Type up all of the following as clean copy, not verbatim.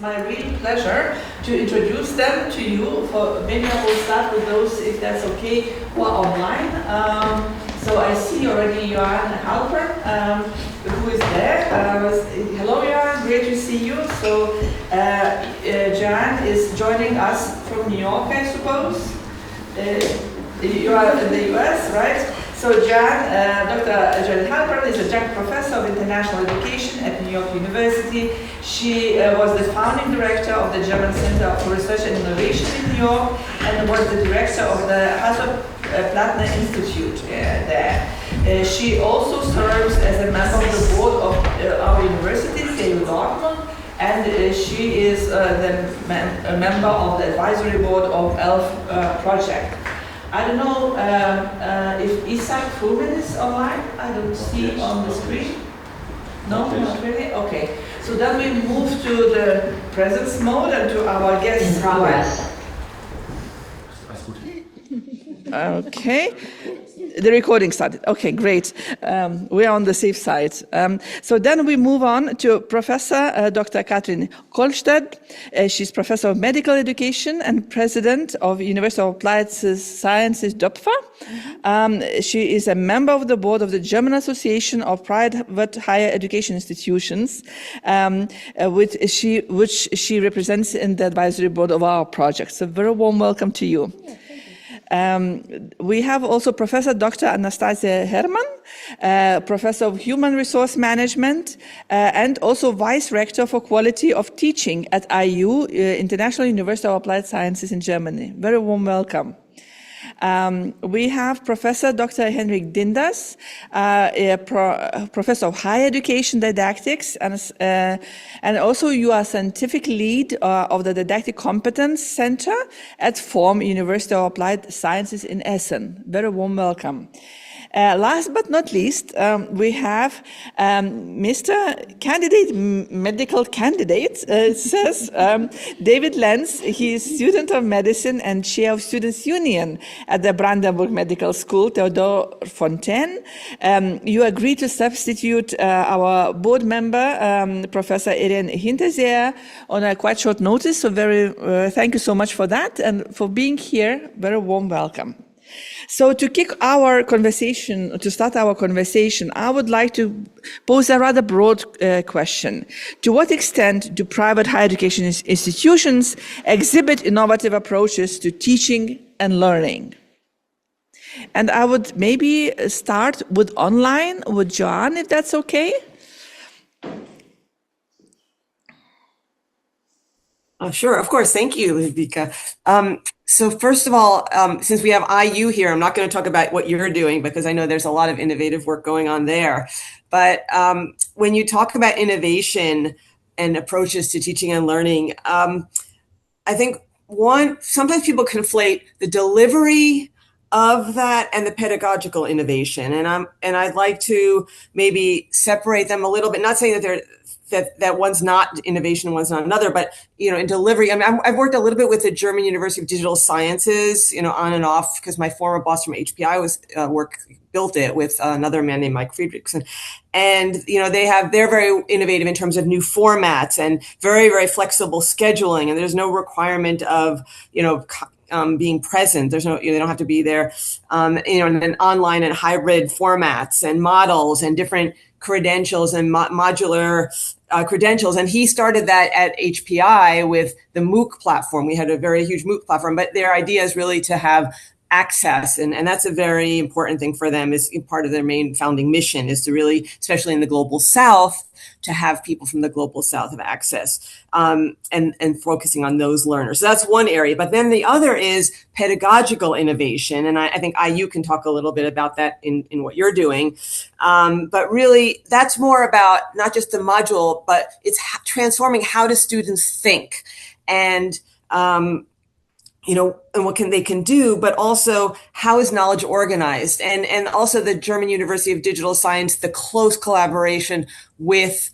my real pleasure to introduce them to you. Maybe I will start with those, if that's okay, who are online. So I see already Joann Halpern, who is there. Hello, Joann, great to see you. So Joann is joining us from New York, I suppose. You are in the US, right? So Dr. Joann Halpern is adjunct professor of international education at New York University. She was the founding director of the German Center for Research and Innovation in New York and was the director of the Hasso-Plattner-Institut there. She also serves as a member of the board of our university, TU Dortmund, and she is a member of the advisory board of ELLpH Projekt. I don't know if Isak Frumin is online. I don't see on the screen. No, not really? Okay. So then we move to the presence mode and to our guests. In progress. Okay. The recording started. Okay, great. We are on the safe side. So then we move on to Professor Dr. Karin Kolstedt. She's Professor of Medical Education and President of University of Applied Sciences Döpfer. She is a member of the board of the German Association of Private Higher Education Institutions, which she represents in the advisory board of our project. So very warm welcome to you. We have also Professor Dr. Anastasia Hermann, Professor of Human Resource Management, and also Vice Rector for Quality of Teaching at IU, International University of Applied Sciences in Germany. Very warm welcome. We have Professor Dr. Henrik Dindas, Professor of Higher Education Didactics, and also you are scientific lead of the Didactic Competence Center at FORM, University of Applied Sciences in Essen. Very warm welcome. Last but not least, we have Mr. Medical Candidate, it says, David Lenz. He is student of medicine and chair of Students' Union at the Brandenburg Medical School, Theodor Fontane. You agreed to substitute our board member, Professor Irene Hinterseher, on a quite short notice, so thank you so much for that, and for being here, very warm welcome. So to kick our conversation, to start our conversation, I would like to pose a rather broad question. To what extent do private higher education institutions exhibit innovative approaches to teaching and learning? And I would maybe start with online, with Joann, if that's okay. Sure, of course. Thank you, Liudvika. So first of all, since we have IU here, I'm not going to talk about what you're doing because I know there's a lot of innovative work going on there. But when you talk about innovation and approaches to teaching and learning, I think sometimes people conflate the delivery of that and the pedagogical innovation. And I'd like to maybe separate them a little bit, not saying that that one's not innovation and one's not another, but, in delivery, I've worked a little bit with the German University of Digital Sciences, on and off, because my former boss from HPI built it with another man named Mike Friedrichsen. And, they're very innovative in terms of new formats and very, very flexible scheduling. And there's no requirement of, being present. They don't have to be there, and then online and hybrid formats and models and different credentials and modular credentials. And he started that at HPI with the MOOC platform. We had a very huge MOOC platform, but their idea is really to have access. And that's a very important thing for them, is part of their main founding mission is to really, especially in the global South, to have people from the global South have access, and focusing on those learners. So that's one area. But then the other is pedagogical innovation. And I think IU can talk a little bit about that in what you're doing. But really, that's more about not just the module, but it's transforming how do students think and and what they can do, but also how is knowledge organized, and also the German University of Digital Science, the close collaboration with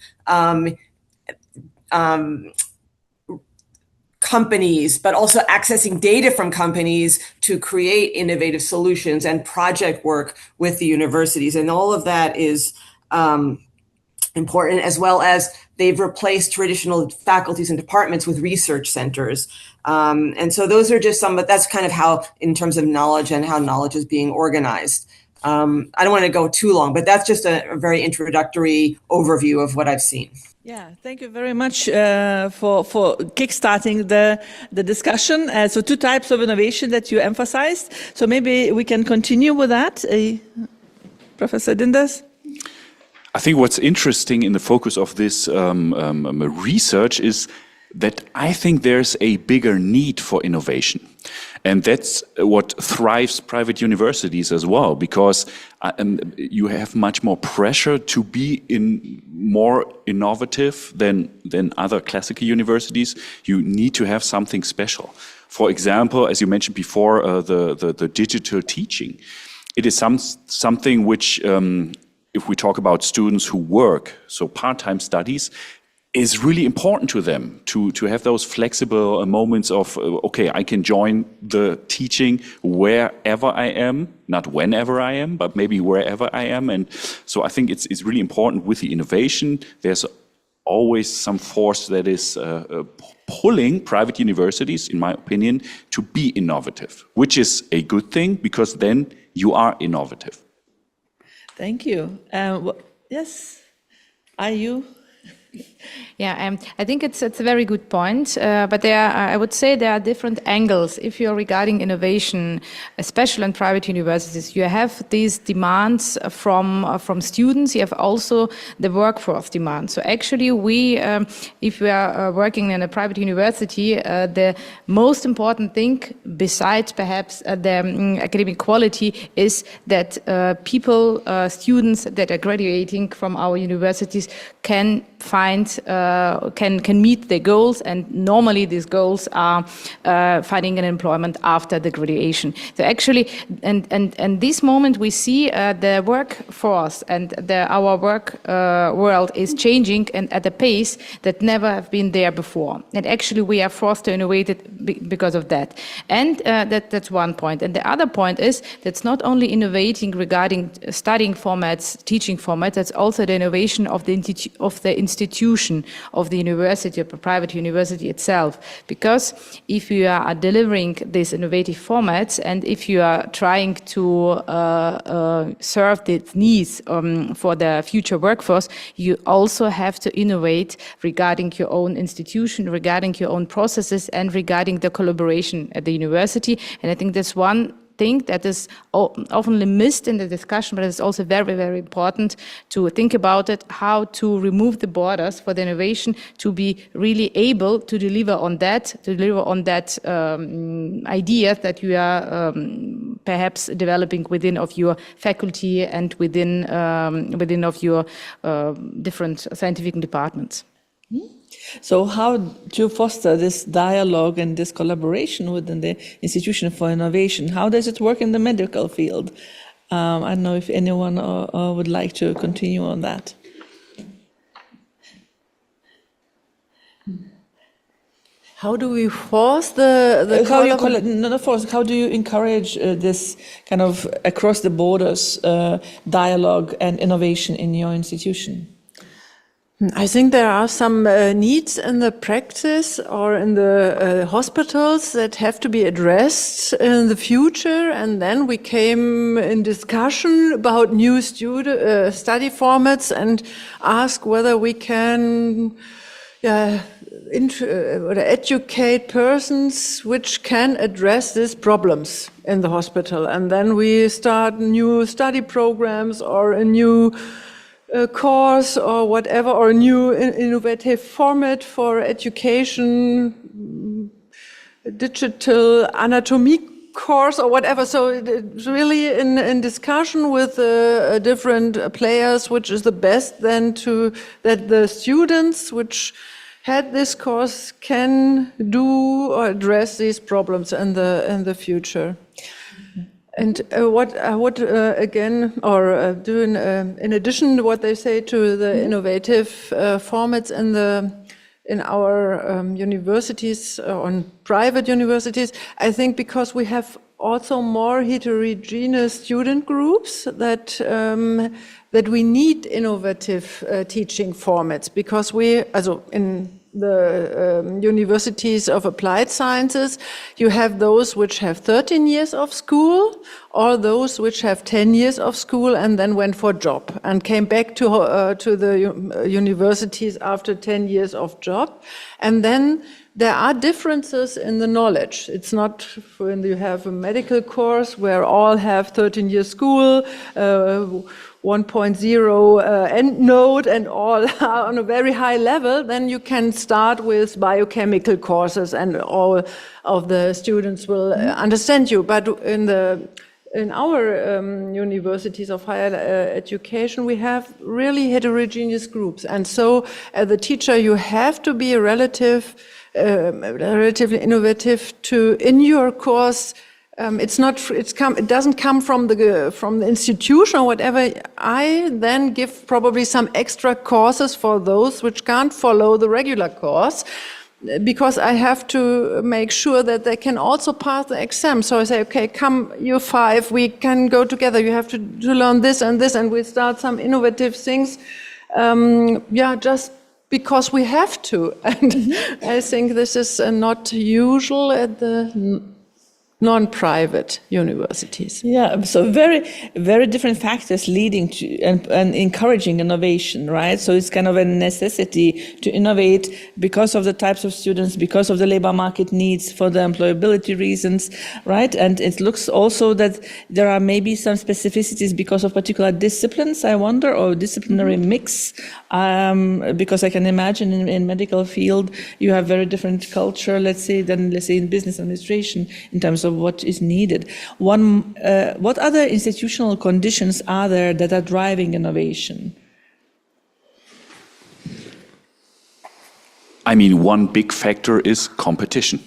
companies, but also accessing data from companies to create innovative solutions and project work with the universities, and all of that is important, as well as they've replaced traditional faculties and departments with research centers. And so those are just some, but that's kind of how, in terms of knowledge and how knowledge is being organized. I don't want to go too long, but that's just a very introductory overview of what I've seen. Yeah, thank you very much for kickstarting the discussion. So 2 types of innovation that you emphasized. So maybe we can continue with that. Professor Dindas? I think what's interesting in the focus of this research is that I think there's a bigger need for innovation. And that's what thrives private universities as well, because you have much more pressure to be more innovative than other classical universities. You need to have something special. For example, as you mentioned before, the digital teaching. It is something which, if we talk about students who work, so part-time studies, is really important to them to have those flexible moments of, okay, I can join the teaching wherever I am, not whenever I am, but maybe wherever I am. And so I think it's really important with the innovation. There's always some force that is pulling private universities, in my opinion, to be innovative, which is a good thing because then you are innovative. Thank you. Yes, are you? Yeah, I think it's a very good point, but I would say there are different angles. If you're regarding innovation, especially in private universities, you have these demands from students. You have also the workforce demand. So actually, if we are working in a private university, the most important thing, besides perhaps the academic quality, is that students that are graduating from our universities can meet their goals, and normally these goals are finding an employment after the graduation. So actually, and this moment we see the workforce and our work world is changing and at a pace that never have been there before. And actually we are forced to innovate it because of that. And that's one point. And the other point is that's not only innovating regarding studying formats, teaching formats, that's also the innovation of the institution of the university, of the private university itself. Because if you are delivering these innovative formats and if you are trying to serve the needs for the future workforce, you also have to innovate regarding your own institution, regarding your own processes, and regarding the collaboration at the university. And I think that's one thing that is often missed in the discussion, but it's also very, very important to think about it, how to remove the borders for the innovation to be really able to deliver on that, idea that you are perhaps developing within of your faculty and within of your different scientific departments. So how do you foster this dialogue and this collaboration within the Institution for Innovation? How does it work in the medical field? I don't know if anyone would like to continue on that. How do we force the how do you encourage this kind of across the borders dialogue and innovation in your institution? I think there are some needs in the practice or in the hospitals that have to be addressed in the future, and then we came in discussion about new study formats and ask whether we can educate persons which can address these problems in the hospital, and then we start new study programs or a new course or whatever, or a new innovative format for education, digital anatomy course or whatever. So it's really in discussion with different players, which is the best then that the students which had this course can do or address these problems in the future. And what I would do in addition to what they say to the innovative formats in our universities, on private universities, I think because we have also more heterogeneous student groups that that we need innovative teaching formats, because in the universities of applied sciences, you have those which have 13 years of school, or those which have 10 years of school and then went for a job and came back to the universities after 10 years of job. And then there are differences in the knowledge. It's not when you have a medical course where all have 13 years school, 1.0 end node, and all are on a very high level, then you can start with biochemical courses and all of the students will understand you. But in our universities of higher education, we have really heterogeneous groups. And so as a teacher, you have to be relatively innovative in your course. It doesn't come from the institution or whatever. I then give probably some extra courses for those which can't follow the regular course, because I have to make sure that they can also pass the exam. So I say, okay, come, you're 5, we can go together. You have to learn this, and we start some innovative things. Just because we have to. And I think this is not usual at the non-private universities. Yeah, so very, very different factors leading to and encouraging innovation, right? So it's kind of a necessity to innovate because of the types of students, because of the labor market needs, for the employability reasons, right? And it looks also that there are maybe some specificities because of particular disciplines, I wonder, or disciplinary mix, because I can imagine in medical field, you have very different culture, let's say, than, let's say, in business administration in terms of what is needed. What other institutional conditions are there that are driving innovation? I mean, one big factor is competition.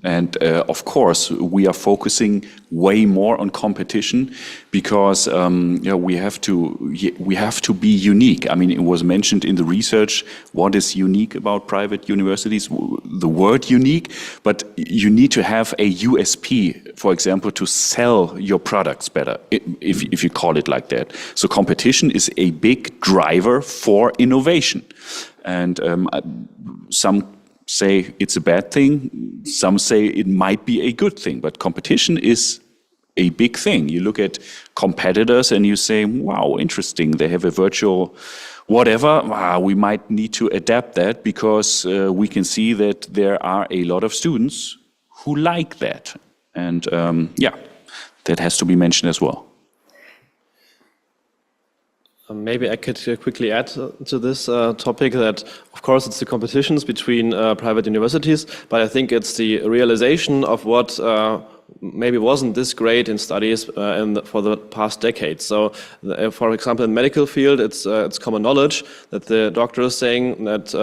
And of course, we are focusing way more on competition because we have to be unique. I mean, it was mentioned in the research what is unique about private universities, the word unique, but you need to have a USP, for example, to sell your products better, if you call it like that. So competition is a big driver for innovation. And some say it's a bad thing, some say it might be a good thing, but competition is a big thing. You look at competitors and you say, wow, interesting, they have a virtual whatever, we might need to adapt that because we can see that there are a lot of students who like that. And that has to be mentioned as well. Maybe I could quickly add to this topic that, of course, it's the competitions between private universities, but I think it's the realization of what maybe wasn't this great in studies for the past decade. So, for example, in the medical field, it's common knowledge that the doctor is saying that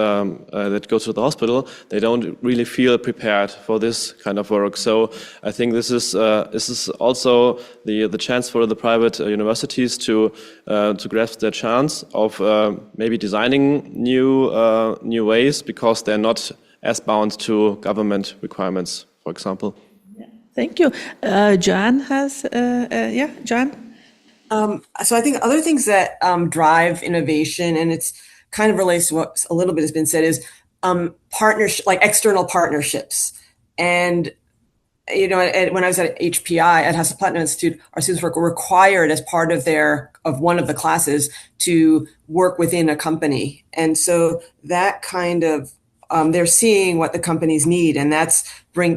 goes to the hospital, they don't really feel prepared for this kind of work. So I think this is also the chance for the private universities to grasp their chance of maybe designing new ways because they're not as bound to government requirements, for example. Thank you. Joann has, Joann? So I think other things that drive innovation, and it's kind of relates to what a little bit has been said, is partnership, like external partnerships. And, when I was at HPI, at Hasso-Plattner-Institut, our students were required as part of one of the classes to work within a company. And so that kind of they're seeing what the companies need, and that's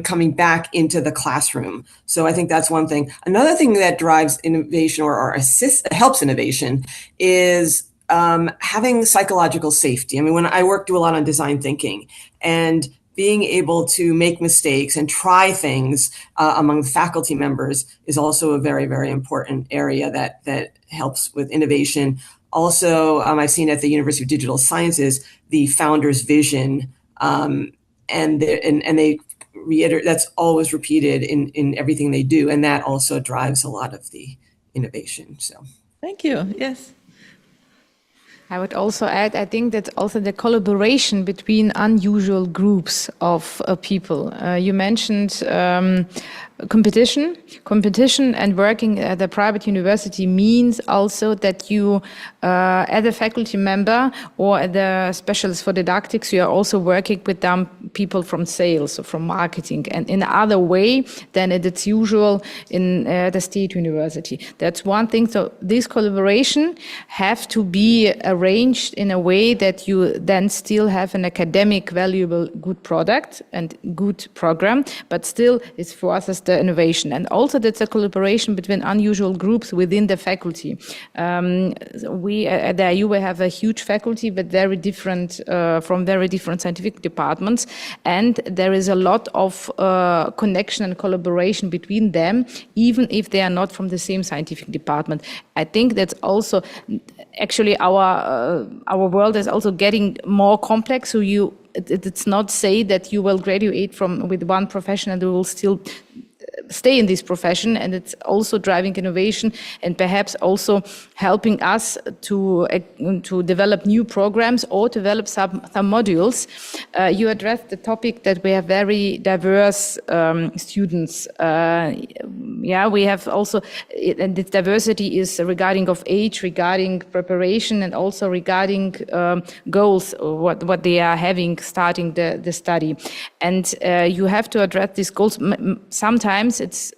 coming back into the classroom. So I think that's one thing. Another thing that drives innovation or helps innovation is having psychological safety. I mean, when I do a lot on design thinking, and being able to make mistakes and try things among faculty members is also a very, very important area that helps with innovation. Also, I've seen at the University of Digital Sciences, the founder's vision, and they reiterate, that's always repeated in everything they do, and that also drives a lot of the innovation. So, thank you. Yes. I would also add, I think that also the collaboration between unusual groups of people. You mentioned competition and working at a private university means also that you, as a faculty member or as a specialist for didactics, you are also working with people from sales or from marketing, and in another way than it's usual in the state university. That's one thing. So this collaboration have to be arranged in a way that you then still have an academic, valuable, good product and good program, but still it's for us as the innovation. And also that's a collaboration between unusual groups within the faculty. We at the IU, we have a huge faculty, but very different, from very different scientific departments. And there is a lot of connection and collaboration between them, even if they are not from the same scientific department. I think that's also, actually our world is also getting more complex. So it's not say that you will graduate with one profession and you will still stay in this profession, and it's also driving innovation and perhaps also helping us to develop new programs or develop some modules. You addressed the topic that we have very diverse students. We have also, and this diversity is regarding of age, regarding preparation, and also regarding goals, what they are having starting the study. And you have to address these goals. Sometimes it's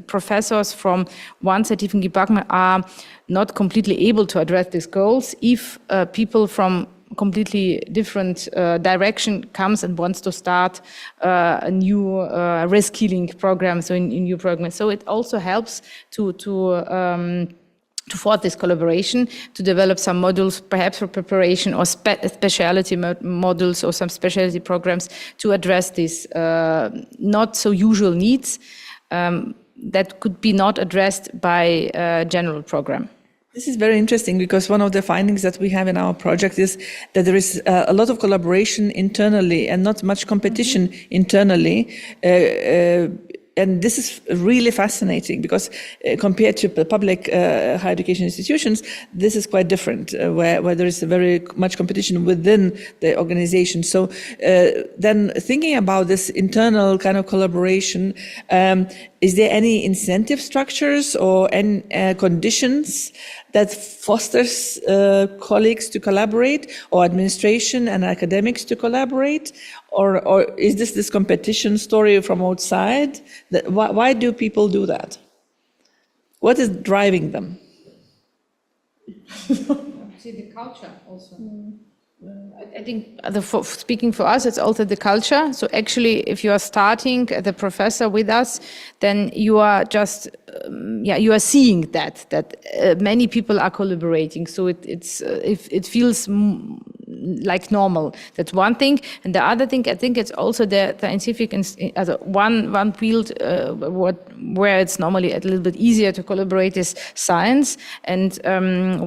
professors from one scientific department are not completely able to address these goals if people from completely different direction comes and wants to start a new reskilling program, so in new programs. So it also helps to force this collaboration, to develop some modules, perhaps for preparation or specialty modules or some specialty programs to address these not so usual needs that could be not addressed by a general program. This is very interesting because one of the findings that we have in our project is that there is a lot of collaboration internally and not much competition internally. And this is really fascinating because compared to the public higher education institutions, this is quite different, where there is very much competition within the organization. So then thinking about this internal kind of collaboration, is there any incentive structures or any conditions that fosters colleagues to collaborate, or administration and academics to collaborate? Or is this competition story from outside? Why do people do that? What is driving them? See the culture also. I think speaking for us, it's also the culture. So actually, if you are starting as a professor with us, then you are just, you are seeing that many people are collaborating. So it feels like normal. That's one thing. And the other thing, I think it's also the scientific, one field where it's normally a little bit easier to collaborate is science. And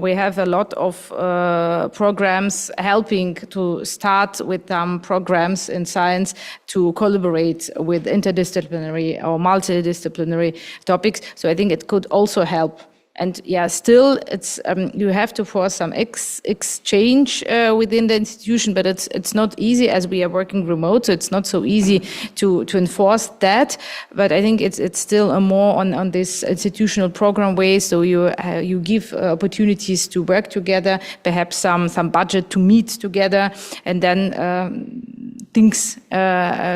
we have a lot of programs helping to start with programs in science to collaborate with interdisciplinary or multidisciplinary topics. So I think it could also help. And still, it's you have to force some exchange within the institution, but it's not easy as we are working remote, so it's not so easy to enforce that. But I think it's still a more on this institutional program way. So you give opportunities to work together, perhaps some budget to meet together, and then things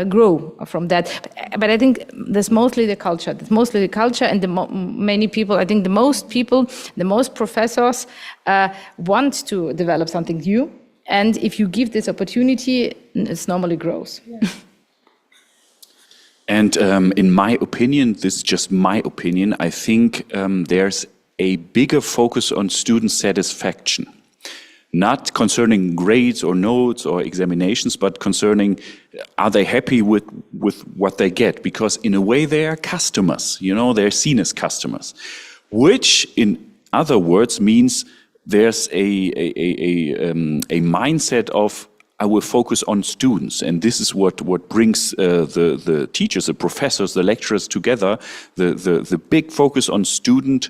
grow from that. But I think that's mostly the culture. And many people, I think the most professors want to develop something new. And if you give this opportunity, it normally grows. Yeah. And in my opinion, this is just my opinion, I think there's a bigger focus on student satisfaction. Not concerning grades or notes or examinations, but concerning, are they happy with what they get? Because in a way they are customers, they're seen as customers. Which, in other words, means there's a mindset of, I will focus on students. And this is what brings the teachers, the professors, the lecturers together, the big focus on student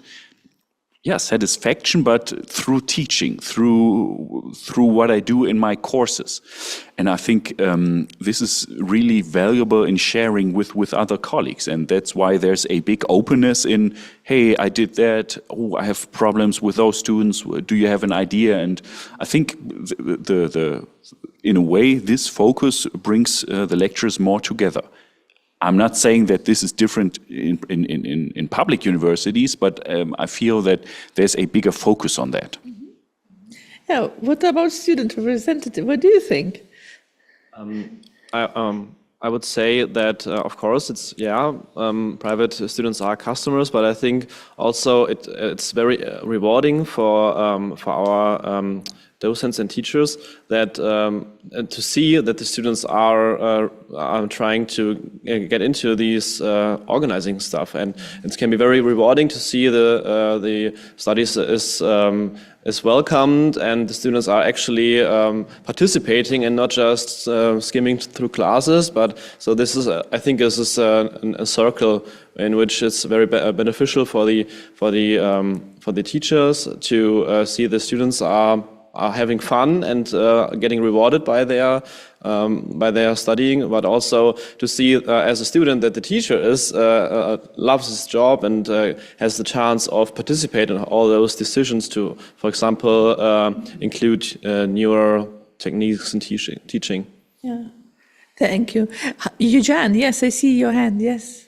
satisfaction, but through teaching, through what I do in my courses. And I think this is really valuable in sharing with other colleagues. And that's why there's a big openness in, hey, I did that. Oh, I have problems with those students. Do you have an idea? And I think in a way, this focus brings the lecturers more together. I'm not saying that this is different in public universities, but I feel that there's a bigger focus on that. Yeah, what about student representative? What do you think? I would say that, of course, it's, private students are customers, but I think also it's very rewarding for our docents and teachers that to see that the students are trying to get into these organizing stuff, and it can be very rewarding to see the studies is welcomed and the students are actually participating and not just skimming through classes. But so this is, I think, this is a circle in which it's very beneficial for the teachers to see the students are having fun and getting rewarded by their studying, but also to see as a student that the teacher loves his job and has the chance of participating in all those decisions to, for example, include newer techniques in teaching. Yeah, thank you. Joann, yes, I see your hand, yes.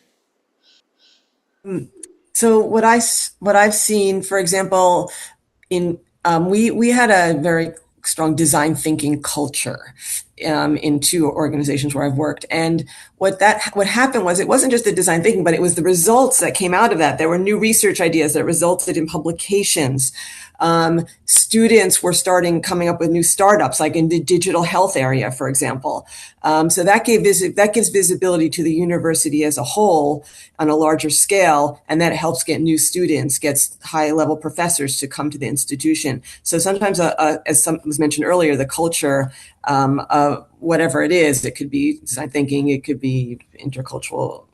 So what I've seen, for example, in we had a very strong design thinking culture in two organizations where I've worked. And what happened was, it wasn't just the design thinking, but it was the results that came out of that. There were new research ideas that resulted in publications. Students were coming up with new startups, like in the digital health area, for example. So that gives visibility to the university as a whole on a larger scale, and that helps get new students, gets high-level professors to come to the institution. So sometimes, as was mentioned earlier, the culture of whatever it is, it could be design thinking, it could be intercultural,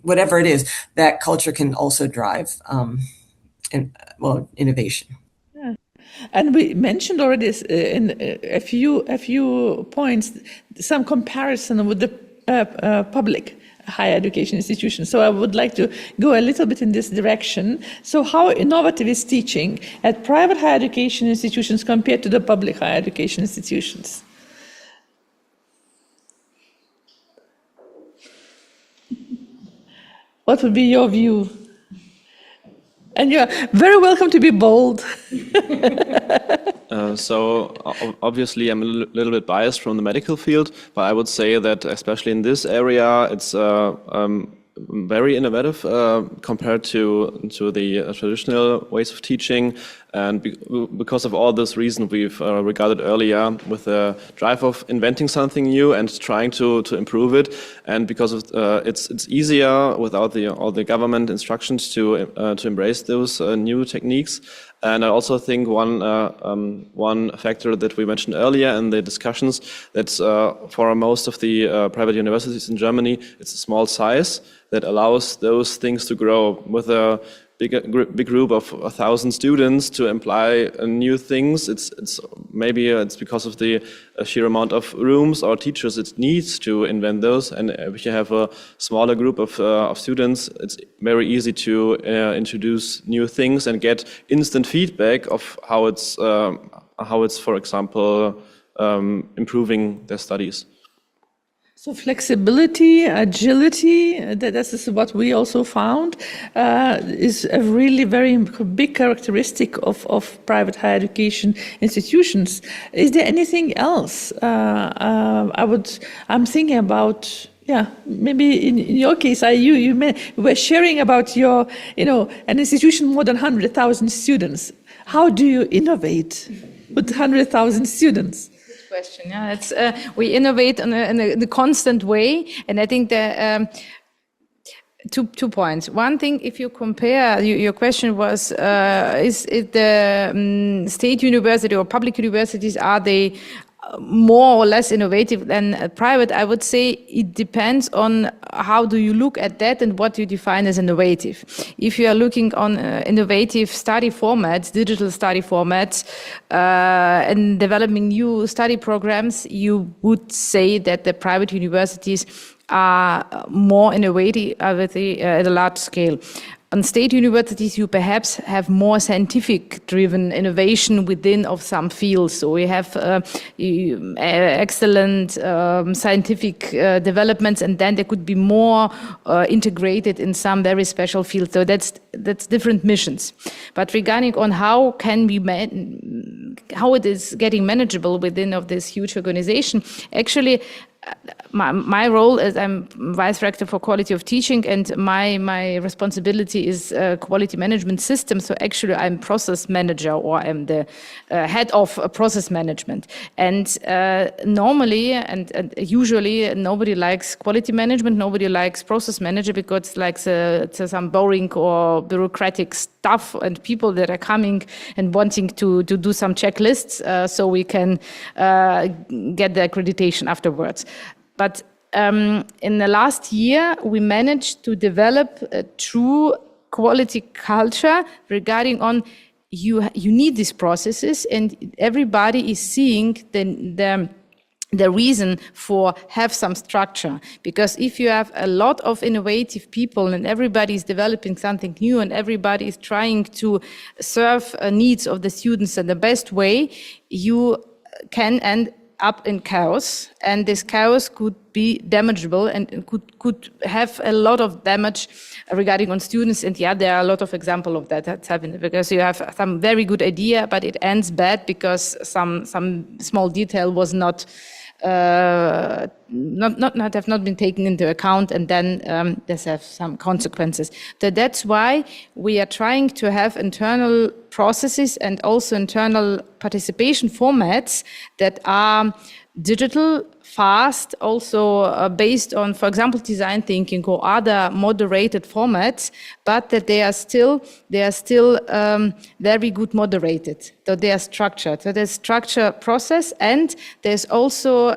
whatever it is, that culture can also drive innovation. And we mentioned already in a few points some comparison with the public higher education institutions. So I would like to go a little bit in this direction. So how innovative is teaching at private higher education institutions compared to the public higher education institutions? What would be your view? And you're very welcome to be bold. So obviously I'm a little bit biased from the medical field, but I would say that especially in this area, it's very innovative compared to the traditional ways of teaching. And because of all this reason we've regarded earlier with the drive of inventing something new and trying to improve it, and because of it's easier without all the government instructions to embrace those new techniques. And I also think one factor that we mentioned earlier in the discussions, that for most of the private universities in Germany, it's a small size that allows those things to grow. With a big group of 1,000 students to imply new things, it's maybe it's because of the sheer amount of rooms or teachers it needs to invent those. And if you have a smaller group of students, it's very easy to introduce new things and get instant feedback of how it's for example improving their studies. So flexibility, agility, this is what we also found, is a really very big characteristic of private higher education institutions. Is there anything else? I'm thinking about, maybe in your case, you were sharing about your, an institution more than 100,000 students. How do you innovate with 100,000 students? Question. Yeah, it's we innovate in a constant way, and I think that 2 points. One thing, if you compare, your question was, is it the state university or public universities, are they more or less innovative than private, I would say it depends on how do you look at that and what you define as innovative. If you are looking on innovative study formats, digital study formats, and developing new study programs, you would say that the private universities are more innovative at a large scale. On state universities, you perhaps have more scientific-driven innovation within of some fields. So we have excellent scientific developments, and then they could be more integrated in some very special fields. So that's different missions. But regarding on how can we how it is getting manageable within of this huge organization, actually. My role is I'm Vice Rector for Quality of Teaching, and my responsibility is quality management system. So actually I'm process manager, or I'm the head of process management. And normally and usually nobody likes quality management, nobody likes process manager, because it's like some boring or bureaucratic stuff and people that are coming and wanting to do some checklists so we can get the accreditation afterwards. But in the last year, we managed to develop a true quality culture regarding on you need these processes, and everybody is seeing the reason for have some structure. Because if you have a lot of innovative people and everybody is developing something new and everybody is trying to serve needs of the students in the best way, you can end up in chaos, and this chaos could be damageable and could have a lot of damage regarding on students. And yeah, there are a lot of examples of that's happened, because you have some very good idea, but it ends bad because some small detail was not have not been taken into account, and then this have some consequences. So that's why we are trying to have internal processes and also internal participation formats that are digital, fast, also based on, for example, design thinking or other moderated formats, but that they are still very good moderated. So they are structured. So there's structure process, and there's also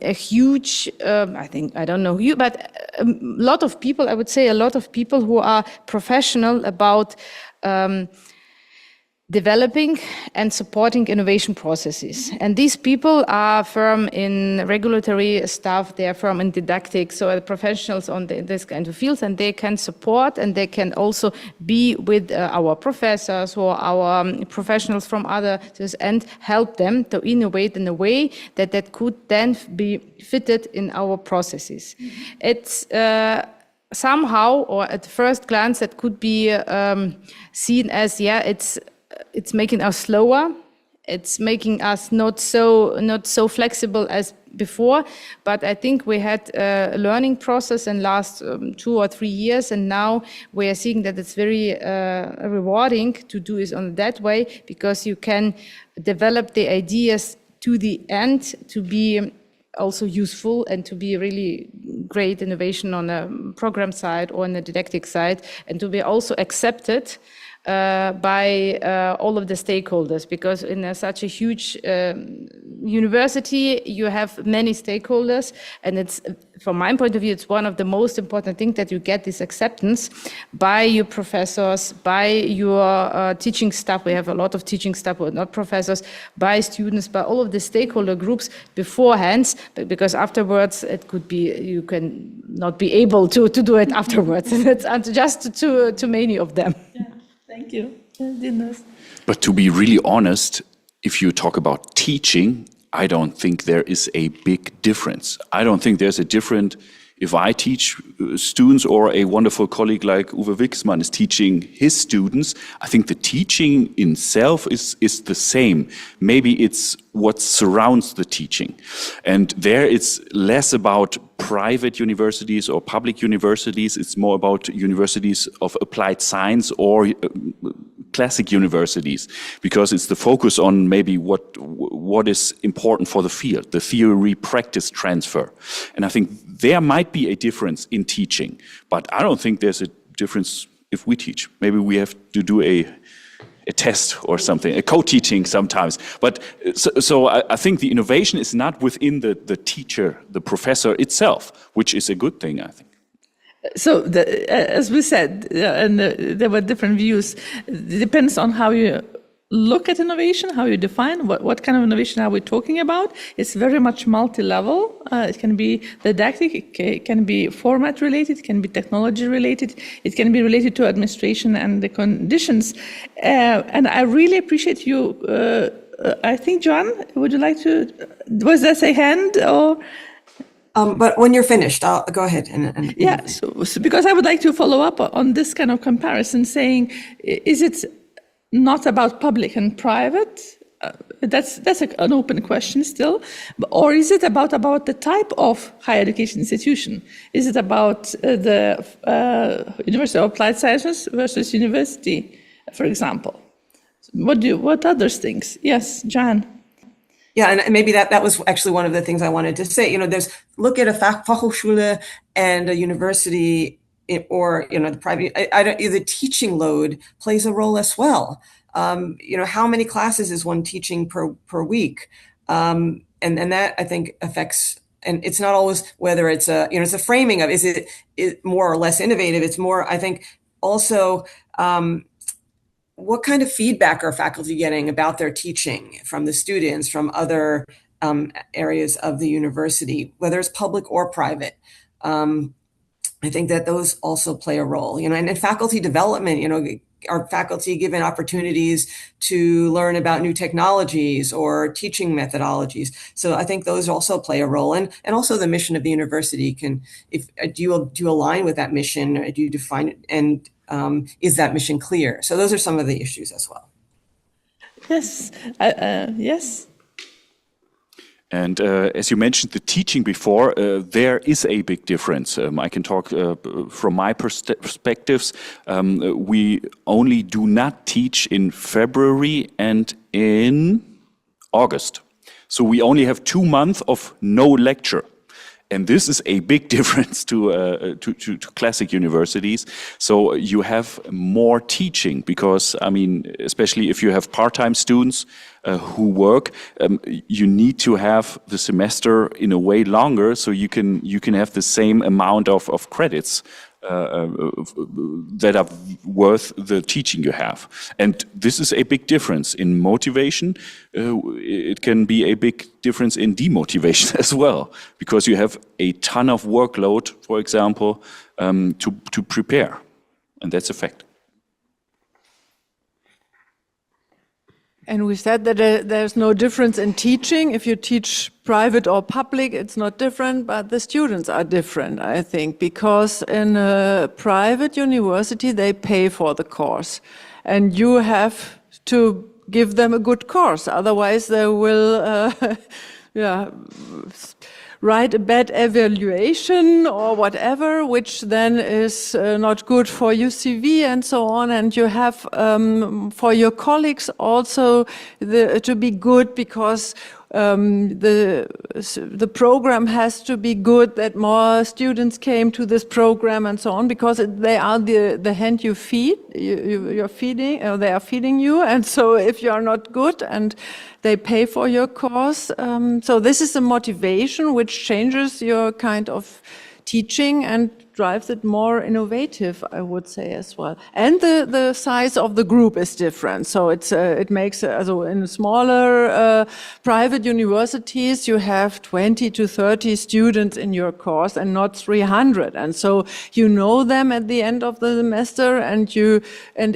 a huge, I don't know you, but a lot of people, I would say a lot of people who are professional about developing and supporting innovation processes. And these people are firm in regulatory stuff, they are firm in didactics, so are professionals on this kind of fields, and they can support and they can also be with our professors or our professionals from other and help them to innovate in a way that could then be fitted in our processes. It's somehow, or at first glance, that could be seen as, it's making us slower. It's making us not so flexible as before. But I think we had a learning process in last 2 or 3 years, and now we are seeing that it's very rewarding to do it on that way, because you can develop the ideas to the end to be also useful and to be really great innovation on a program side or on the didactic side, and to be also accepted by all of the stakeholders, because in such a huge university you have many stakeholders, and it's, from my point of view, it's one of the most important things that you get this acceptance by your professors, by your teaching staff. We have a lot of teaching staff who are not professors, by students, by all of the stakeholder groups beforehand, because afterwards it could be you can not be able to do it afterwards. It's just too many of them. Yeah. Thank you, Dindas. But to be really honest, if you talk about teaching, I don't think there is a big difference. I don't think there's a difference if I teach students or a wonderful colleague like Uwe Wixmann is teaching his students. I think the teaching in itself is the same. Maybe it's what surrounds the teaching. And there it's less about private universities or public universities. It's more about universities of applied science or classic universities, because it's the focus on maybe what is important for the field, the theory practice transfer. And I think there might be a difference in teaching, but I don't think there's a difference if we teach. Maybe we have to do a a test or something, a co-teaching sometimes. But so I think the innovation is not within the teacher, the professor itself, which is a good thing, I think. So, as we said, and there were different views. It depends on how you look at innovation, how you define what kind of innovation are we talking about. It's very much multi-level. It can be didactic, it can be format related, it can be technology related, it can be related to administration and the conditions. And I really appreciate you. I think, Joann, would you like to? Was that a hand or? But when you're finished, I'll go ahead. Yeah, so because I would like to follow up on this kind of comparison, saying, is it not about public and private? That's an open question still. Or is it about the type of higher education institution? Is it about the University of Applied Sciences versus university, for example? What other things? Yes, Joann. Yeah, and maybe that was actually one of the things I wanted to say. Look at a Fachhochschule and a university, or the private. The teaching load plays a role as well. How many classes is one teaching per week, and that I think affects. And it's not always whether it's it's a framing of is it more or less innovative. It's more, I think, also. What kind of feedback are faculty getting about their teaching from the students, from other areas of the university, whether it's public or private? I think that those also play a role, and in faculty development, are faculty given opportunities to learn about new technologies or teaching methodologies? So I think those also play a role, and also the mission of the university do you align with that mission? Do you define it, and is that mission clear? So those are some of the issues as well. Yes, yes. And as you mentioned the teaching before, there is a big difference. I can talk from my perspectives. We only do not teach in February and in August. So we only have 2 months of no lecture. And this is a big difference to classic universities. So you have more teaching because, especially if you have part-time students who work, you need to have the semester in a way longer so you can have the same amount of credits that are worth the teaching you have. And this is a big difference in motivation. It can be a big difference in demotivation as well, because you have a ton of workload, for example, to prepare. And that's a fact. And we said that there's no difference in teaching. If you teach private or public, it's not different, but the students are different, I think, because in a private university, they pay for the course. And you have to give them a good course. Otherwise, they will write a bad evaluation or whatever, which then is not good for your CV and so on. And you have for your colleagues also to be good, because the program has to be good, that more students came to this program and so on, because they are the hand you feed, you're feeding, or they are feeding you. And so if you are not good and they pay for your course, so this is a motivation which changes your kind of teaching and drives it more innovative, I would say, as well. And the size of the group is different. So it makes, in smaller private universities, you have 20 to 30 students in your course and not 300. And so you know them at the end of the semester, and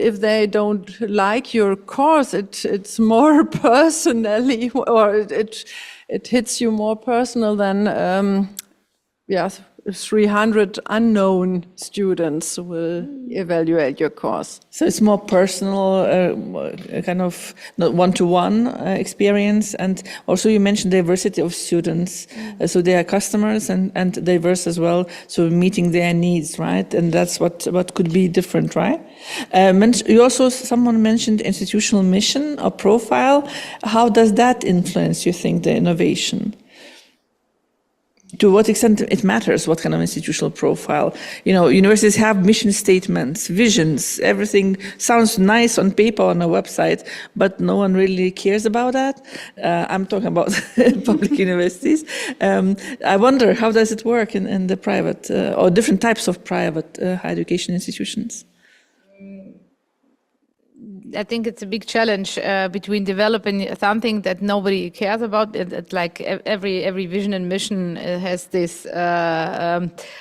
if they don't like your course, it's more personally, or it hits you more personal than, 300 unknown students will evaluate your course. So it's more personal, kind of not one-to-one experience. And also you mentioned diversity of students. So they are customers and diverse as well. So meeting their needs, right? And that's what could be different, right? Someone mentioned institutional mission or profile. How does that influence, you think, the innovation? to what extent it matters what kind of institutional profile. You know, universities have mission statements, visions, everything sounds nice on paper on a website, but no one really cares about that. I'm talking about public universities. I wonder, how does it work in the private or different types of private higher education institutions? I think it's a big challenge between developing something that nobody cares about. It's like every vision and mission has this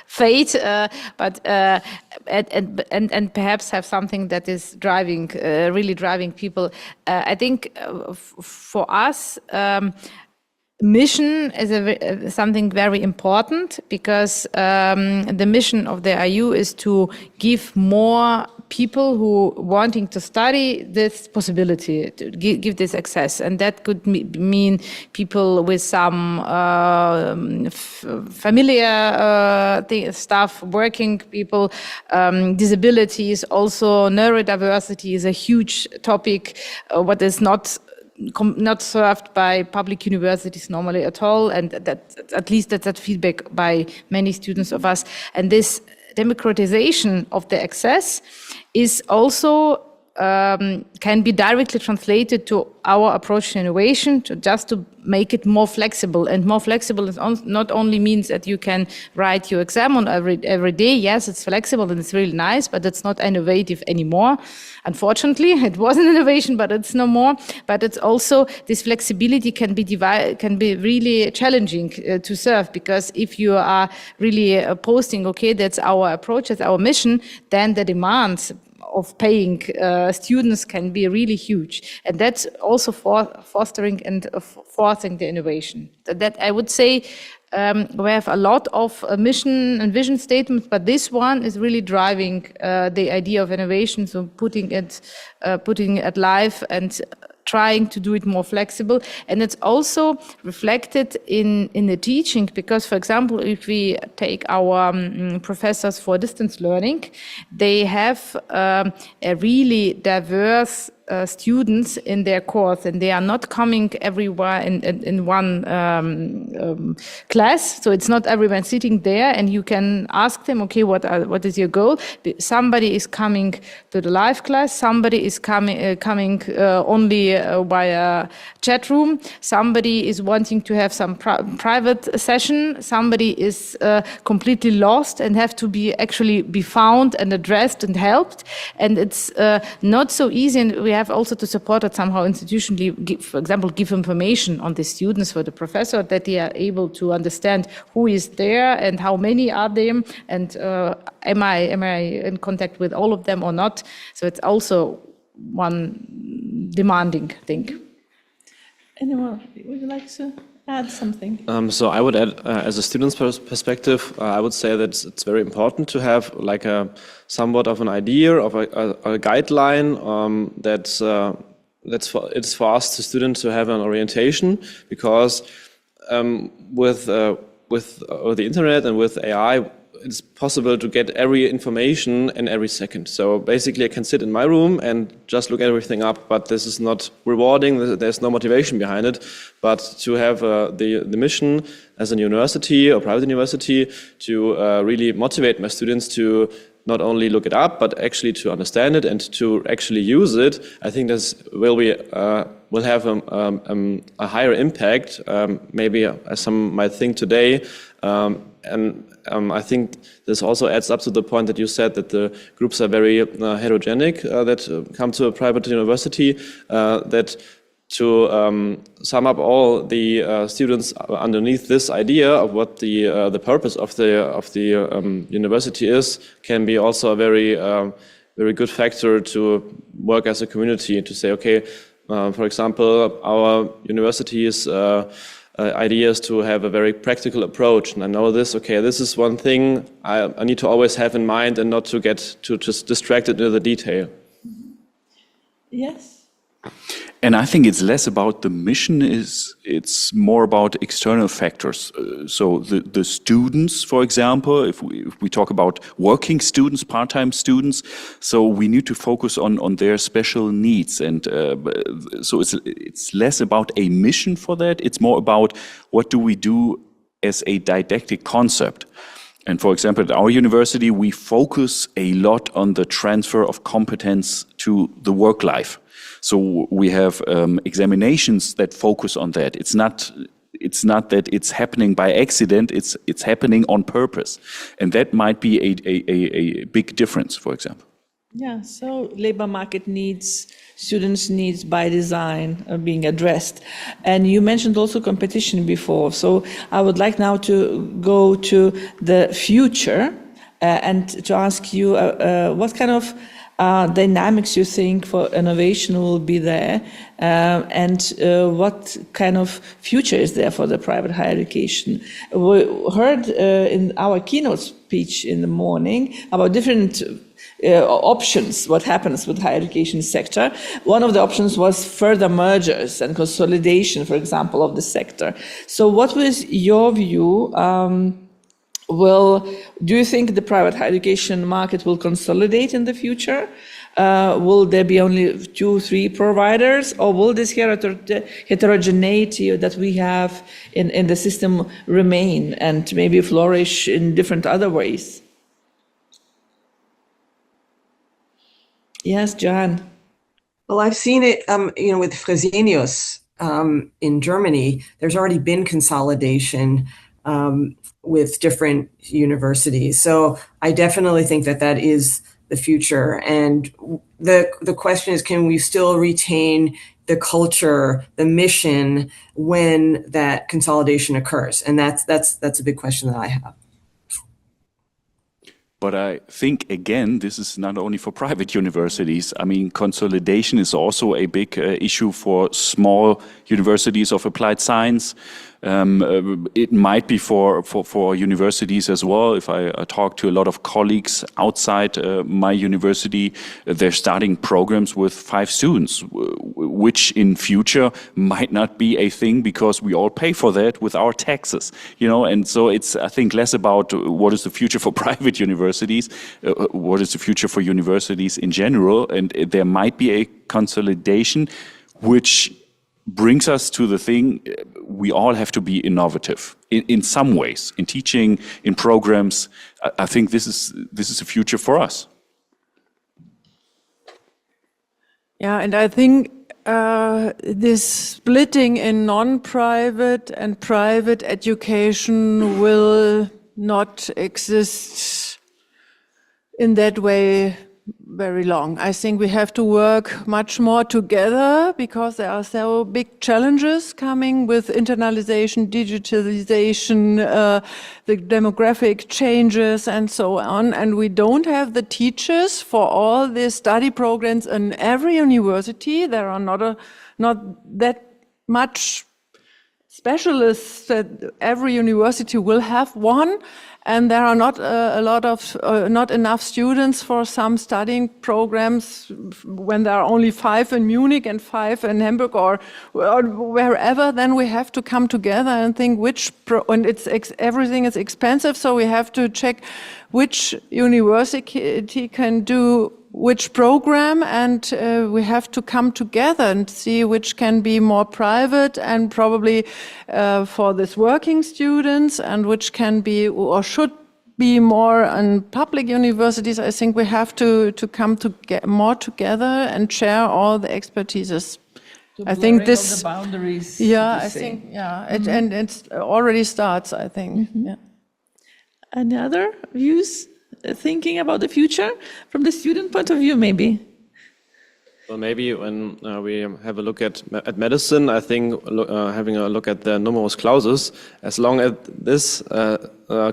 fate, but and perhaps have something that is driving, really driving people. I think for us. Mission is something very important because the mission of the IU is to give more people who wanting to study this possibility, to give this access. And that could mean people with some familiar stuff, working people, disabilities, also neurodiversity is a huge topic, what is not served by public universities normally at all, and that at least that's that feedback by many students of us. And this democratization of the access is also can be directly translated to our approach to innovation, to make it more flexible. And more flexible is not only means that you can write your exam on every day. Yes, it's flexible and it's really nice, but it's not innovative anymore. Unfortunately, it was an innovation, but it's no more. But it's also this flexibility can be really challenging to serve, because if you are really posting, okay, that's our approach, that's our mission, then the demands of paying students can be really huge. And that's also fostering and forcing the innovation. That I would say we have a lot of mission and vision statements, but this one is really driving the idea of innovation, so putting it live and trying to do it more flexible. And it's also reflected in the teaching, because, for example, if we take our professors for distance learning, they have a really diverse students in their course, and they are not coming everywhere in one class. So it's not everyone sitting there, and you can ask them, okay, what is your goal? Somebody is coming to the live class, somebody is coming only via chat room, somebody is wanting to have some private session, somebody is completely lost and have to be found and addressed and helped. And it's not so easy, and we have also to support it somehow institutionally, for example, give information on the students for the professor, that they are able to understand who is there and how many are there, and am I in contact with all of them or not. So it's also one demanding thing. Anyone, would you like to add something? So I would add, as a student's perspective, I would say that it's very important to have like a somewhat of an idea of a guideline it's for us, the students, to have an orientation, because with the internet and with AI, it's possible to get every information in every second. So basically I can sit in my room and just look everything up, but this is not rewarding, there's no motivation behind it. But to have the mission as a university or private university to really motivate my students to not only look it up, but actually to understand it and to actually use it, I think this will have a higher impact, maybe as some might think today. I think this also adds up to the point that you said, that the groups are very heterogenic that come to a private university, that to sum up all the students underneath this idea of what the purpose of the university is, can be also a very good factor to work as a community, to say, okay, for example, our university's idea is to have a very practical approach, and I know this. Okay, this is one thing I need to always have in mind, and not to get just distracted into the detail. Yes. And I think it's less about the mission, it's more about external factors. So the students, for example, if we talk about working students, part-time students, so we need to focus on their special needs. And so it's less about a mission for that. It's more about what do we do as a didactic concept. And for example, at our university, we focus a lot on the transfer of competence to the work life. So we have examinations that focus on that. It's not that it's happening by accident, it's happening on purpose. And that might be a big difference, for example. Yeah, so labor market needs, students' needs by design are being addressed. And you mentioned also competition before. So I would like now to go to the future and to ask you what kind of dynamics you think for innovation will be there, and what kind of future is there for the private higher education. We heard in our keynote speech in the morning about different options, what happens with the higher education sector. One of the options was further mergers and consolidation, for example, of the sector. So what was your view? Do you think the private higher education market will consolidate in the future? Will there be only 2-3 providers, or will this heterogeneity that we have in the system remain and maybe flourish in different other ways? Yes, Joann. Well, I've seen it, with Fresenius in Germany. There's already been consolidation with different universities. So I definitely think that is the future. And the question is, can we still retain the culture, the mission when that consolidation occurs? And that's a big question that I have. But I think, again, this is not only for private universities. I mean, consolidation is also a big issue for small universities of applied science. It might be for universities as well. If I talk to a lot of colleagues outside my university, they're starting programs with 5 students, which in future might not be a thing because we all pay for that with our taxes, and so it's, I think, less about what is the future for private universities, what is the future for universities in general, and there might be a consolidation which brings us to the thing, we all have to be innovative in some ways, in teaching, in programs. I think this is a future for us. Yeah, and I think this splitting in non-private and private education will not exist in that way very long. I think we have to work much more together because there are so big challenges coming with internalization, digitalization, the demographic changes and so on. And we don't have the teachers for all these study programs in every university. There are not that much specialists that every university will have one. And there are not not enough students for some studying programs when there are only 5 in Munich and 5 in Hamburg or wherever. Then we have to come together and think and everything is expensive, so we have to check which university can do which program, and we have to come together and see which can be more private and probably for this working students, and which can be or should be more in public universities. I think we have to come to get more together and share all the expertises. I think this the boundaries. Yeah, I think and it already starts. I think. Mm-hmm. Yeah. Any other views? Thinking about the future from the student point of view, maybe? Well, maybe when we have a look at medicine, I think having a look at the numerus clausus, as long as this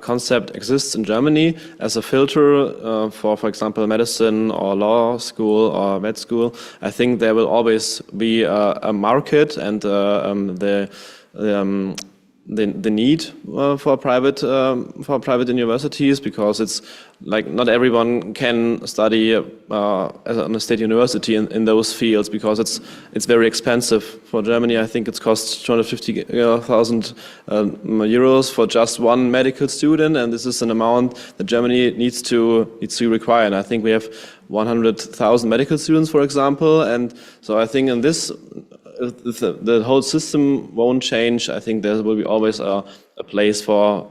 concept exists in Germany as a filter for example, medicine or law school or med school, I think there will always be a market and the need for private universities, because it's like not everyone can study on a state university in those fields, because it's very expensive for Germany. I think it costs 250,000 euros for just one medical student, and this is an amount that Germany needs to require. And I think we have 100,000 medical students, for example, and so I think in this the whole system won't change. I think there will be always a place for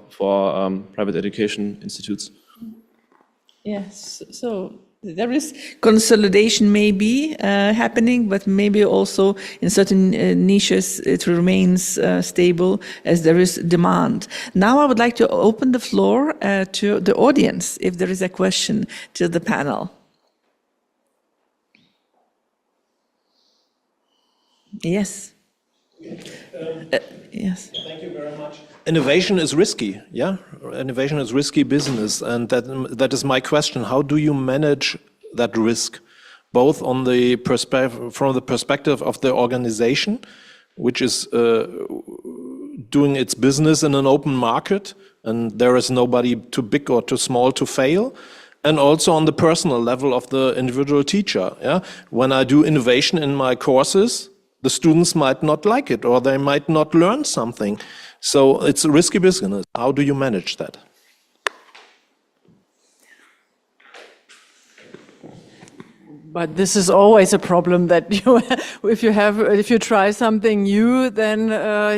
private education institutes. Yes, so there is consolidation maybe happening, but maybe also in certain niches it remains stable as there is demand. Now I would like to open the floor to the audience if there is a question to the panel. Yes. Yes. Thank you very much. Innovation is risky, yeah? Innovation is risky business, and that is my question. How do you manage that risk, both on the from the perspective of the organization, which is doing its business in an open market, and there is nobody too big or too small to fail, and also on the personal level of the individual teacher, yeah? When I do innovation in my courses, the students might not like it, or they might not learn something. So it's a risky business. How do you manage that? But this is always a problem that if you try something new, then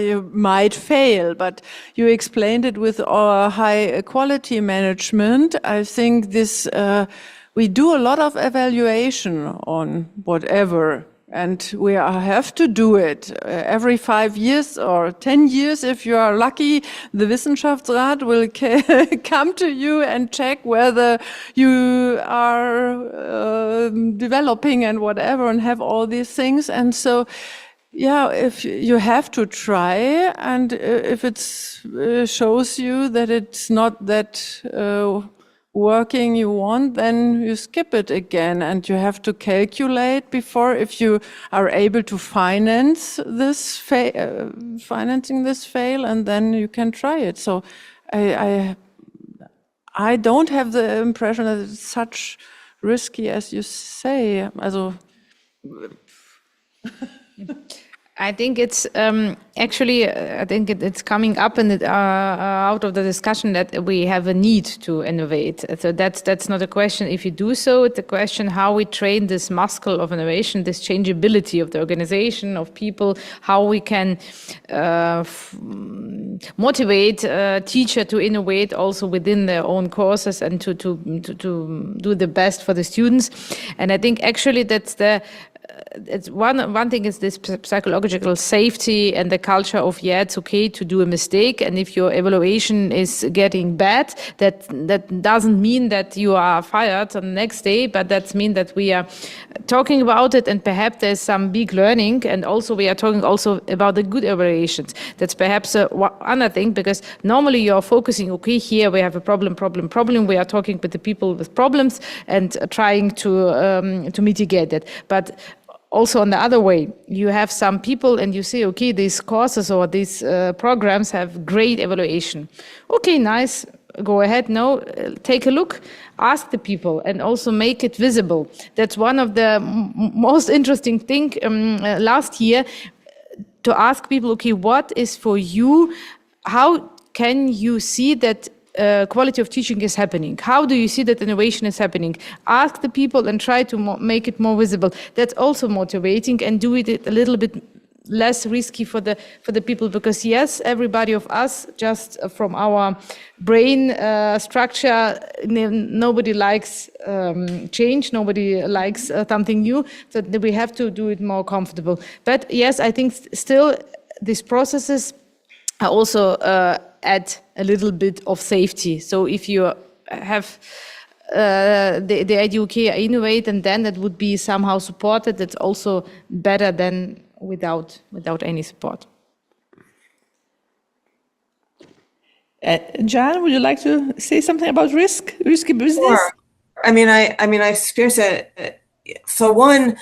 you might fail. But you explained it with our high quality management. I think this we do a lot of evaluation on whatever. And we have to do it every 5 years or 10 years. If you are lucky, the Wissenschaftsrat will come to you and check whether you are developing and whatever and have all these things. And so, yeah, if you have to try, and if it shows you that it's not that working you want, then you skip it again, and you have to calculate before if you are able to finance this financing this fail, and then you can try it. So I don't have the impression that it's such risky as you say. Also I think it's actually, I think it's coming up and out of the discussion that we have a need to innovate. So that's not a question if you do so. It's a question how we train this muscle of innovation, this changeability of the organization, of people, how we can motivate a teacher to innovate also within their own courses and to do the best for the students. And I think actually that's it's one thing is this psychological safety and the culture of, yeah, it's okay to do a mistake, and if your evaluation is getting bad, that doesn't mean that you are fired on the next day, but that means that we are talking about it, and perhaps there's some big learning, and also we are talking also about the good evaluations. That's perhaps another thing, because normally you're focusing, okay, here we have a problem. We are talking with the people with problems and trying to mitigate it. But also on the other way, you have some people and you say, okay, these courses or these programs have great evaluation. Okay, nice, go ahead, no, take a look, ask the people and also make it visible. That's one of the most interesting thing last year, to ask people, okay, what is for you, how can you see that quality of teaching is happening? How do you see that innovation is happening? Ask the people and try to make it more visible. That's also motivating, and do it a little bit less risky for the people, because yes, everybody of us, just from our brain structure, nobody likes change, nobody likes something new, so we have to do it more comfortable. But yes, I think still these processes are also add a little bit of safety. So if you have the idea, okay, I innovate, and then that would be somehow supported, that's also better than without any support. Joann, would you like to say something about risky business? Sure. I mean, I experienced it. For one,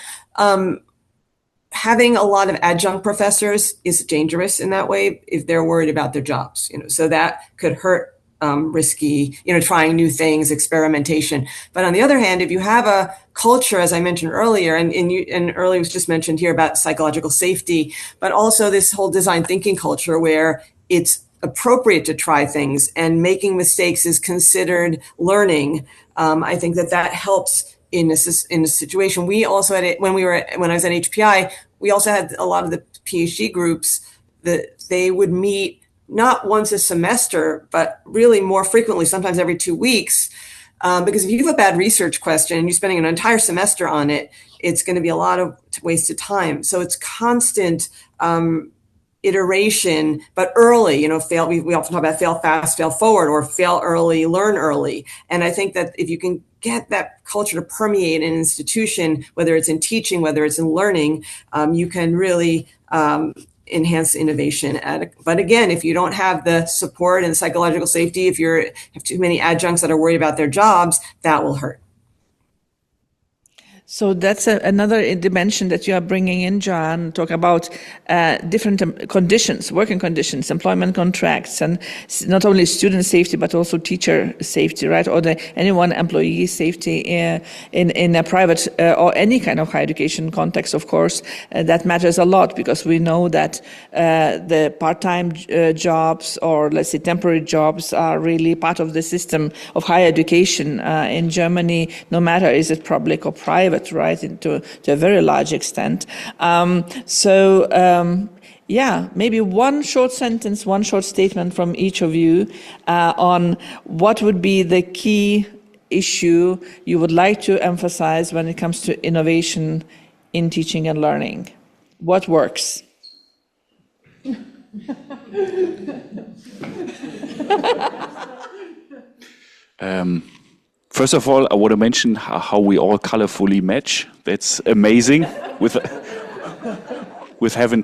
having a lot of adjunct professors is dangerous in that way if they're worried about their jobs, so that could hurt risky, trying new things, experimentation. But on the other hand, if you have a culture, as I mentioned earlier, and earlier was just mentioned here about psychological safety, but also this whole design thinking culture where it's appropriate to try things and making mistakes is considered learning, I think that helps in a situation. We also when I was at HPI, we also had a lot of the PhD groups that they would meet not once a semester, but really more frequently, sometimes every 2 weeks. Because if you have a bad research question and you're spending an entire semester on it, it's going to be a lot of wasted time. So it's constant iteration, but early, fail. We often talk about fail fast, fail forward, or fail early, learn early. And I think that if you can get that culture to permeate an institution, whether it's in teaching, whether it's in learning, you can really enhance innovation. But again, if you don't have the support and psychological safety, if you have too many adjuncts that are worried about their jobs, that will hurt. So that's another dimension that you are bringing in, Joann, talk about different conditions, working conditions, employment contracts, and not only student safety, but also teacher safety, right? Or anyone employee safety in a private or any kind of higher education context, of course, that matters a lot, because we know that the part-time jobs, or let's say temporary jobs, are really part of the system of higher education in Germany, no matter is it public or private, right, to a very large extent. Maybe one short sentence, one short statement from each of you on what would be the key issue you would like to emphasize when it comes to innovation in teaching and learning. What works? First of all, I want to mention how we all colorfully match. That's amazing. With having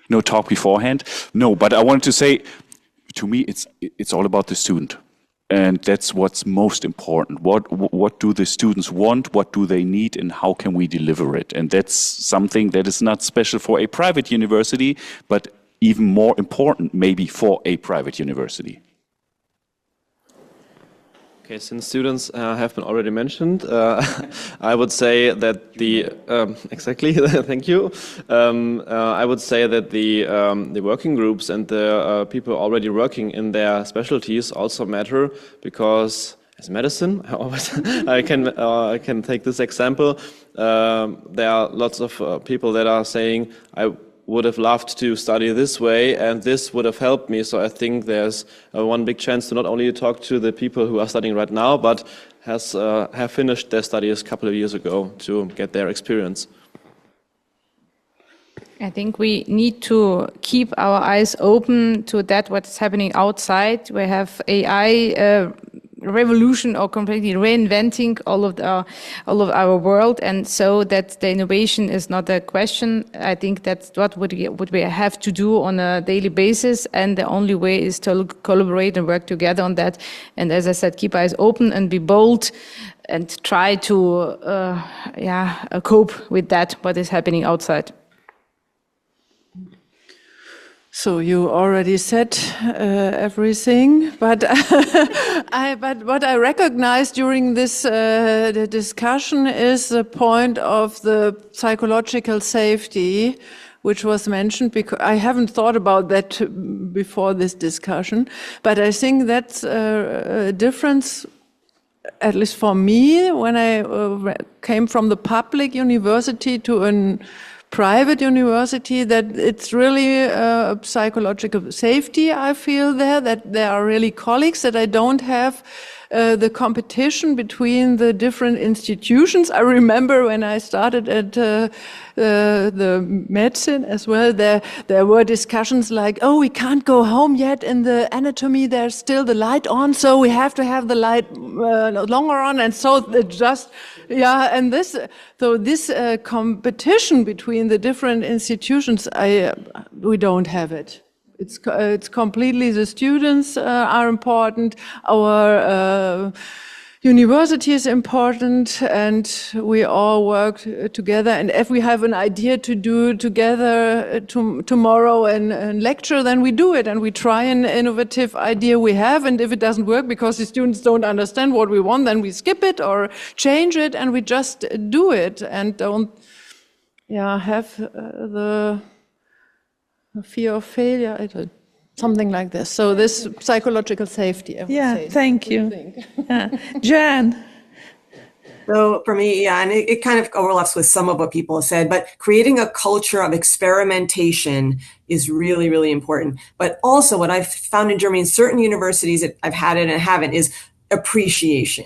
no talk beforehand. No, but I wanted to say, to me, it's all about the student, and that's what's most important. What do the students want? What do they need? And how can we deliver it? And that's something that is not special for a private university, but even more important, maybe for a private university. Okay, since students have been already mentioned, I would say that exactly, thank you. I would say that the working groups and the people already working in their specialties also matter, because as medicine, I can take this example. There are lots of people that are saying, I would have loved to study this way, and this would have helped me. So I think there's one big chance to not only talk to the people who are studying right now, but have finished their studies a couple of years ago to get their experience. I think we need to keep our eyes open to that what's happening outside. We have AI revolution, or completely reinventing all of our world, and so that the innovation is not a question. I think that's what we have to do on a daily basis, and the only way is to collaborate and work together on that. And as I said, keep eyes open and be bold, and try to cope with that what is happening outside. So you already said everything, but but what I recognized during this the discussion is the point of the psychological safety, which was mentioned, because I haven't thought about that before this discussion, but I think that's a difference, at least for me, when I came from the public university to a private university, that it's really psychological safety, I feel there, that there are really colleagues, that I don't have the competition between the different institutions. I remember when I started at the medicine as well, there were discussions like, oh, we can't go home yet in the anatomy, there's still the light on, so we have to have the light longer on, and so it just, and this competition between the different institutions, we don't have it. It's completely, the students are important, our university is important, and we all work together. And if we have an idea to do together tomorrow and lecture, then we do it, and we try an innovative idea we have. And if it doesn't work because the students don't understand what we want, then we skip it or change it, and we just do it and don't have the fear of failure, something like this. So this psychological safety, I would say. Thank you. Joann. So for me, yeah, and it kind of overlaps with some of what people have said, but creating a culture of experimentation is really, really important. But also what I've found in Germany in certain universities that I've had it and haven't is appreciation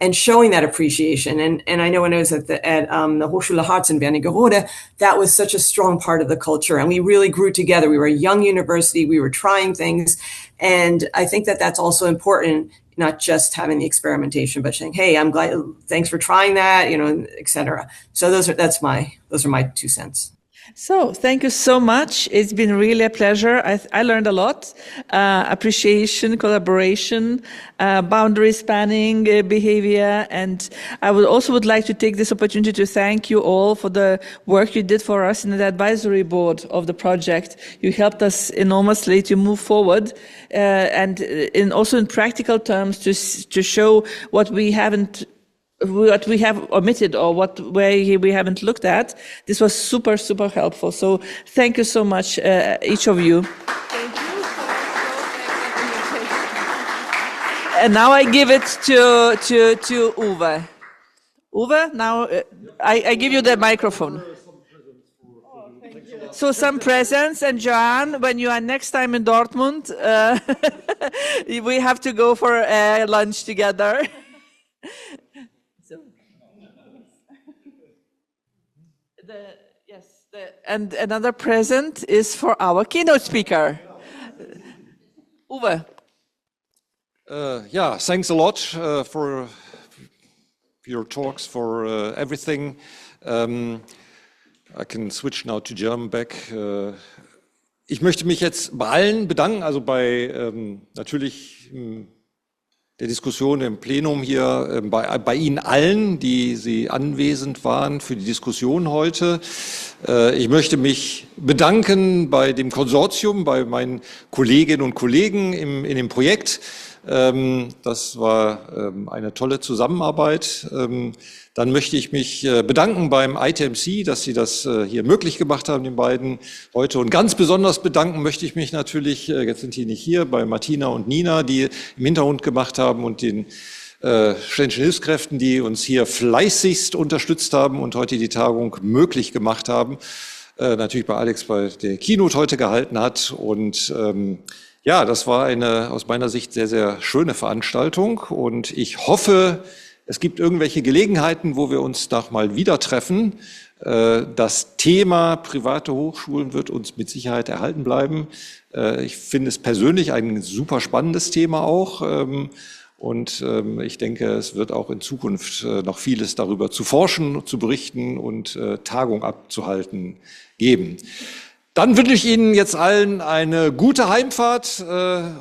and showing that appreciation. And I know when I was at the Hochschule Harz-Wernigerode, that was such a strong part of the culture. And we really grew together. We were a young university. We were trying things. And I think that that's also important, not just having the experimentation, but saying, hey, I'm glad, thanks for trying that, et cetera. So those are my 2 cents. So thank you so much. It's been really a pleasure. I learned a lot. Appreciation, collaboration, boundary spanning behavior. And I would like to take this opportunity to thank you all for the work you did for us in the advisory board of the project. You helped us enormously to move forward and also in practical terms to show what we have omitted or what way we haven't looked at. This was super, super helpful. So thank you so much, each of you. Thank you. And now I give it to Uwe. Uwe, now I give you the microphone. So some presents, and Joann, when you are next time in Dortmund, we have to go for lunch together. And another present is for our keynote speaker, Uwe. Yeah, thanks a lot for your talks, for everything. I can switch now to German back. Ich möchte mich jetzt bei allen bedanken, also bei natürlich der Diskussion im Plenum hier, bei Ihnen allen, die Sie anwesend waren für die Diskussion heute. Ich möchte mich bedanken bei dem Konsortium, bei meinen Kolleginnen und Kollegen in dem Projekt. Das war eine tolle Zusammenarbeit. Dann möchte ich mich bedanken beim ITMC, dass Sie das hier möglich gemacht haben, den beiden heute. Und ganz besonders bedanken möchte ich mich natürlich, jetzt sind die nicht hier, bei Martina und Nina, die im Hintergrund gemacht haben, und den ständischen Hilfskräften, die uns hier fleißigst unterstützt haben und heute die Tagung möglich gemacht haben. Natürlich bei Alex, bei der Keynote heute gehalten hat. Und ja, das war eine aus meiner Sicht sehr, sehr schöne Veranstaltung. Und ich hoffe, es gibt irgendwelche Gelegenheiten, wo wir uns noch mal wieder treffen. Das Thema private Hochschulen wird uns mit Sicherheit erhalten bleiben. Ich finde es persönlich ein super spannendes Thema auch. Und ich denke, es wird auch in Zukunft noch vieles darüber zu forschen, zu berichten und Tagung abzuhalten geben. Dann wünsche ich Ihnen jetzt allen eine gute Heimfahrt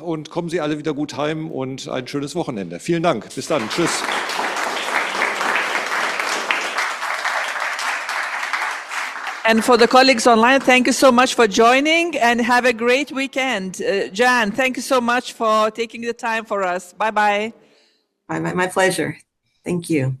und kommen Sie alle wieder gut heim und ein schönes Wochenende. Vielen Dank. Bis dann. Tschüss. And for the colleagues online, thank you so much for joining and have a great weekend. Joann, thank you so much for taking the time for us. Bye-bye. My pleasure. Thank you.